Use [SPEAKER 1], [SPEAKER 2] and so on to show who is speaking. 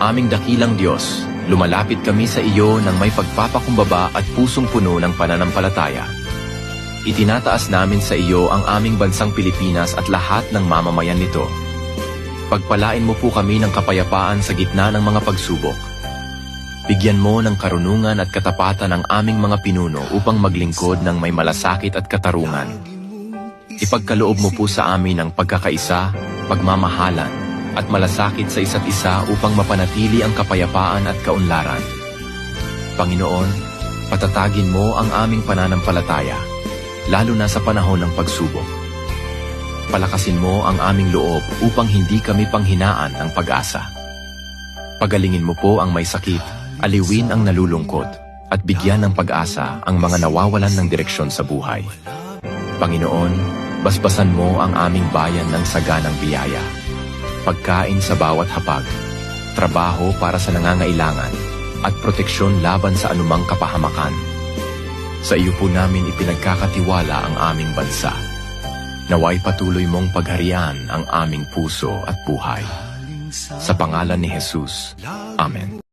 [SPEAKER 1] Aming dakilang Diyos, lumalapit kami sa iyo ng may pagpapakumbaba at pusong puno ng pananampalataya. Itinataas namin sa iyo ang aming bansang Pilipinas at lahat ng mamamayan nito. Pagpalain mo po kami ng kapayapaan sa gitna ng mga pagsubok. Bigyan mo ng karunungan at katapatan ang aming mga pinuno upang maglingkod ng may malasakit at katarungan. Ipagkaloob mo po sa amin ang pagkakaisa, pagmamahalan, at malasakit sa isa't isa upang mapanatili ang kapayapaan at kaunlaran. Panginoon, patatagin mo ang aming pananampalataya, lalo na sa panahon ng pagsubok. Palakasin mo ang aming loob upang hindi kami panghinaan ng pag-asa. Pagalingin mo po ang may sakit, aliwin ang nalulungkot, at bigyan ng pag-asa ang mga nawawalan ng direksyon sa buhay. Panginoon, basbasan mo ang aming bayan ng saganang biyaya. Pagkain sa bawat hapag, trabaho para sa nangangailangan, at proteksyon laban sa anumang kapahamakan. Sa iyo po namin ipinagkakatiwala ang aming bansa. Naway patuloy mong pagharian ang aming puso at buhay. Sa pangalan ni Jesus. Amen.